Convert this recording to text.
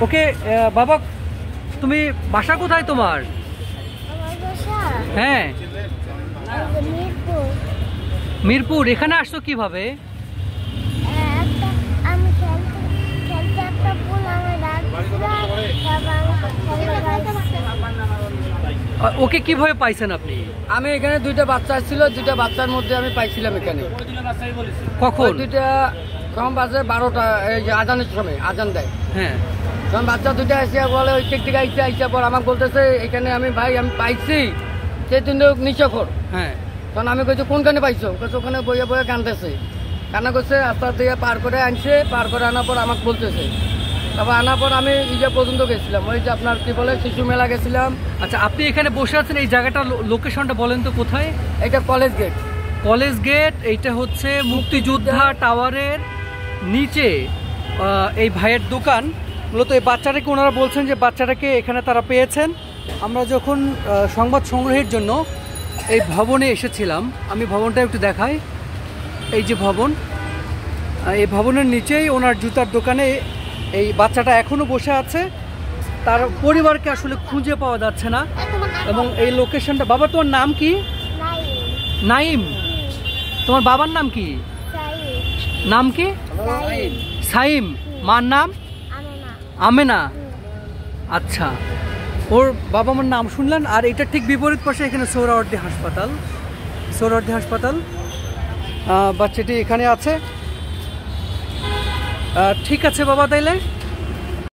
ওকে বাবা, তুমি বাসা কোথায় তোমার? হ্যাঁ, মিরপুর। এখানে আসছো কিভাবে? ওকে কিভাবে পাইছেন আপনি? আমি এখানে দুইটা বাচ্চা ছিল, দুইটা বাচ্চার মধ্যে আমি পাইছিলাম এখানে। কখন? দুইটা কম বাজে 12টা, এই যে আজানের সময় আজান দেয়। হ্যাঁ, তখন বাচ্চা দুইটা এসে বলে ওই থেকে আইসা পর আমাকে বলতেছে এখানে আমি ভাই আমি পাইছি, সেই তিন নিচখর। হ্যাঁ, তখন আমি কইছি কোনখানে পাইছো? ওখানে বইয়ে বইয়ে কানতেছে, কান্না করছে। আস্তে দিয়ে পার করে আনছে, পার করে আনার পর আমাকে বলতেছে। তারপর আনার পর আমি ইয়ে পর্যন্ত গেছিলাম, ওই যে আপনার কি বলে শিশু মেলা গেছিলাম। আচ্ছা, আপনি এখানে বসে আছেন, এই জায়গাটা লোকেশনটা বলেন তো কোথায়? এটা কলেজ গেট। কলেজ গেট, এইটা হচ্ছে মুক্তিযোদ্ধা টাওয়ারের নিচে এই ভাইয়ের দোকান। মূলত এই বাচ্চাটাকে ওনারা বলছেন যে বাচ্চাটাকে এখানে তারা পেয়েছেন। আমরা যখন সংবাদ সংগ্রহের জন্য এই ভবনে এসেছিলাম, আমি ভবনটা একটু দেখাই। এই যে ভবন, এই ভবনের নিচেই ওনার জুতার দোকানে এই বাচ্চাটা এখনও বসে আছে। তার পরিবারকে আসলে খুঁজে পাওয়া যাচ্ছে না। এবং এই লোকেশনটা, বাবা তোমার নাম কি? নাইম। তোমার বাবার নাম কি? নাম কি? সাইম। মার নাম আমেনা। আচ্ছা, ওর বাবা মার নাম শুনলেন। আর এটা ঠিক বিপরীত পাশে এখানে সোহরাওয়ার্দী হাসপাতাল। সোহরাওয়ার্দী হাসপাতাল, বাচ্চাটি এখানে আছে। ঠিক আছে বাবা, তাইলে